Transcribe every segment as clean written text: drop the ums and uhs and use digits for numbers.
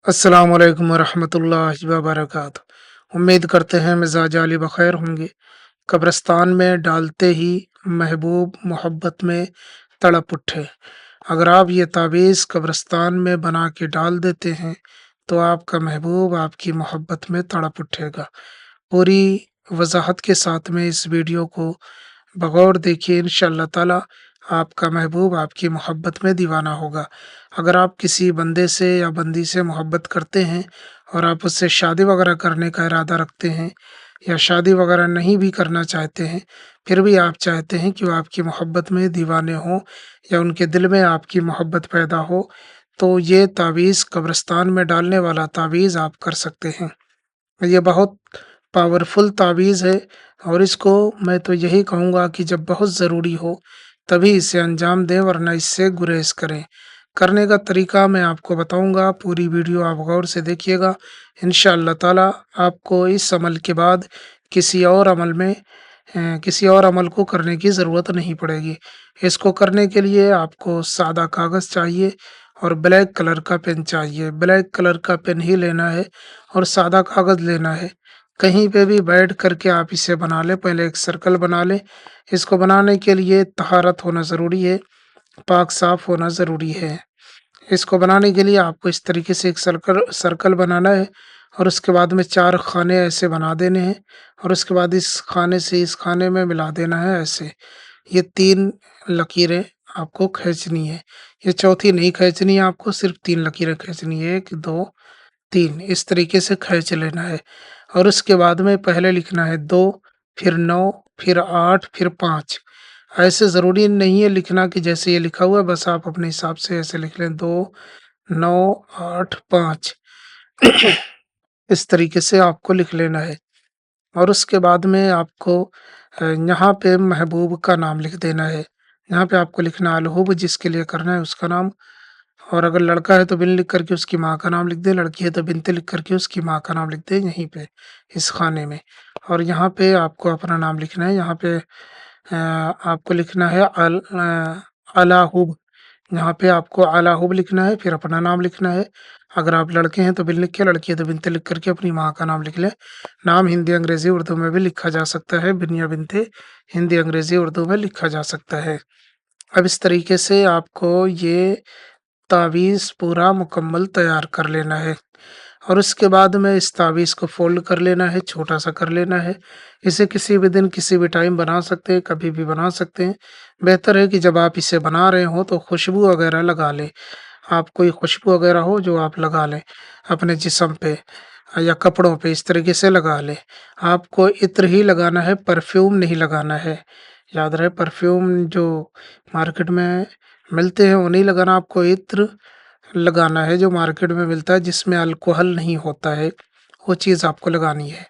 अस्सलाम वालेकुम वरहमतुल्लाहि वबरकातुहू। उम्मीद करते हैं मिजाज आली बखैर होंगे। कब्रिस्तान में डालते ही महबूब मोहब्बत में तड़प उठे। अगर आप ये तावीज़ कब्रिस्तान में बना के डाल देते हैं तो आपका महबूब आपकी मोहब्बत में तड़प उठेगा। पूरी वजाहत के साथ में इस वीडियो को बगौर देखिए, इंशाअल्लाह ताला आपका महबूब आपकी मोहब्बत में दीवाना होगा। अगर आप किसी बंदे से या बंदी से मोहब्बत करते हैं और आप उससे शादी वगैरह करने का इरादा रखते हैं या शादी वगैरह नहीं भी करना चाहते हैं, फिर भी आप चाहते हैं कि वो आपकी मोहब्बत में दीवाने हों या उनके दिल में आपकी मोहब्बत पैदा हो, तो ये तावीज़ कब्रिस्तान में डालने वाला तावीज़ आप कर सकते हैं। ये बहुत पावरफुल तावीज़ है और इसको मैं तो यही कहूँगा कि जब बहुत ज़रूरी हो तभी इसे अंजाम दें, वरना इससे गुरेज़ करें। करने का तरीका मैं आपको बताऊँगा, पूरी वीडियो आप गौर से देखिएगा। इंशाअल्लाह ताला आपको इस अमल के बाद किसी और अमल को करने की ज़रूरत नहीं पड़ेगी। इसको करने के लिए आपको सादा कागज़ चाहिए और ब्लैक कलर का पेन चाहिए। ब्लैक कलर का पेन ही लेना है और सादा कागज़ लेना है। कहीं पे भी बैठ कर के आप इसे बना लें, पहले एक सर्कल बना लें। इसको बनाने के लिए तहारत होना ज़रूरी है, पाक साफ़ होना ज़रूरी है। इसको बनाने के लिए आपको इस तरीके से एक सर्कल सर्कल बनाना है और उसके बाद में 4 खाने ऐसे बना देने हैं और उसके बाद इस खाने से इस खाने में मिला देना है ऐसे। ये 3 लकीरें आपको खींचनी है। ये चौथी नहीं खींचनी है, आपको सिर्फ़ 3 लकीरें खींचनी है। 1, 2, 3 इस तरीके से खींच लेना है और उसके बाद में पहले लिखना है 2, फिर 9, फिर 8, फिर 5। ऐसे ज़रूरी नहीं है लिखना कि जैसे ये लिखा हुआ है बस आप अपने हिसाब से ऐसे लिख लें 2, 9, 8, 5 इस तरीके से आपको लिख लेना है और उसके बाद में आपको यहाँ पे महबूब का नाम लिख देना है। यहाँ पे आपको लिखना अलहुब, जिसके लिए करना है उसका नाम, और अगर लड़का है तो बिन लिख करके उसकी माँ का नाम लिख दें, लड़की है तो बिनते लिख करके उसकी माँ का नाम लिख दें यहीं पे इस खाने में। और यहाँ पे आपको अपना नाम लिखना है। यहाँ पे आपको लिखना है अलाहुब। यहाँ पे आपको अलाहुब लिखना है, फिर अपना नाम लिखना है। अगर आप लड़के हैं तो बिन लिख के, लड़की है तो बिनते लिख करके अपनी माँ का नाम लिख लें। नाम हिंदी अंग्रेज़ी उर्दू में भी लिखा जा सकता है, बिन या बिनते हिंदी अंग्रेज़ी उर्दू में लिखा जा सकता है। अब इस तरीके से आपको ये तावीज़ पूरा मुकम्मल तैयार कर लेना है और उसके बाद में इस तावीज़ को फ़ोल्ड कर लेना है, छोटा-सा कर लेना है। इसे किसी भी दिन, किसी भी टाइम बना सकते हैं, कभी भी बना सकते हैं। बेहतर है कि जब आप इसे बना रहे हों तो खुशबू वगैरह लगा लें। आप कोई खुशबू वगैरह हो जो आप लगा लें अपने जिस्म पे या कपड़ों पे, इस तरीके से लगा लें। आपको इत्र ही लगाना है, परफ्यूम नहीं लगाना है। याद रहे, परफ्यूम जो मार्केट में मिलते हैं वो नहीं लगाना, आपको इत्र लगाना है जो मार्केट में मिलता है जिसमें अल्कोहल नहीं होता है, वो चीज़ आपको लगानी है।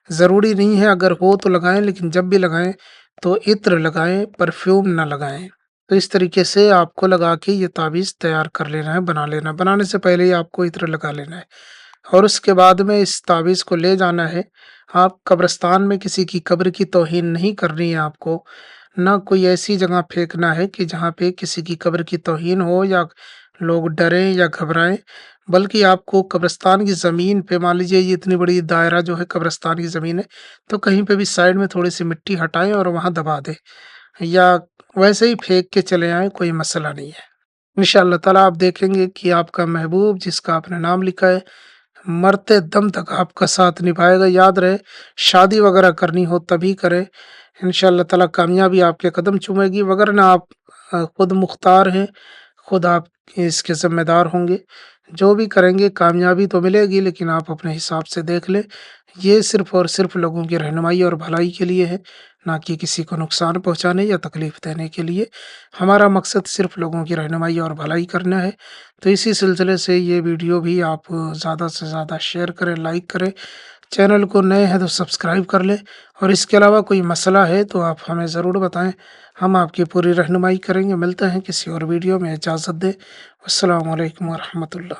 ज़रूरी नहीं है, अगर हो तो लगाएँ, लेकिन जब भी लगाएँ तो इत्र लगाएँ, परफ्यूम ना लगाएँ। तो इस तरीके से आपको लगा के ये तावीज़ तैयार कर लेना है, बना लेना है। बनाने से पहले ही आपको इत्र लगा लेना है और उसके बाद में इस तावीज़ को ले जाना है। आप कब्रिस्तान में किसी की कब्र की तौहीन नहीं करनी है आपको, ना कोई ऐसी जगह फेंकना है कि जहाँ पे किसी की कब्र की तौहीन हो या लोग डरें या घबराएँ, बल्कि आपको कब्रिस्तान की ज़मीन पे, मान लीजिए ये इतनी बड़ी दायरा जो है कब्रिस्तान की ज़मीन है, तो कहीं पे भी साइड में थोड़ी-सी मिट्टी हटाएँ और वहाँ दबा दें या वैसे ही फेंक के चले आएँ, कोई मसला नहीं है। इंशाअल्लाह ताला आप देखेंगे कि आपका महबूब जिसका आपने नाम लिखा है, मरते दम तक आपका साथ निभाएगा। याद रहे, शादी वगैरह करनी हो तभी करें, इंशाअल्लाह ताला कामयाबी आपके कदम चूमेगी। वगरना आप खुद मुख्तार हैं, खुद आप इसके ज़िम्मेदार होंगे। जो भी करेंगे कामयाबी तो मिलेगी, लेकिन आप अपने हिसाब से देख लें। ये सिर्फ़ और सिर्फ़ लोगों की रहनुमाई और भलाई के लिए है, ना कि किसी को नुकसान पहुँचाने या तकलीफ़ देने के लिए। हमारा मकसद सिर्फ़ लोगों की रहनुमाई और भलाई करना है। तो इसी सिलसिले से ये वीडियो भी आप ज़्यादा से ज़्यादा शेयर करें, लाइक करें। चैनल को नए हैं तो सब्सक्राइब कर लें और इसके अलावा कोई मसला है तो आप हमें ज़रूर बताएँ, हम आपकी पूरी रहनुमाई करेंगे। मिलते हैं किसी और वीडियो में, इजाज़त दें। अस्सलामु अलैकुम वरहमतुल्लाह।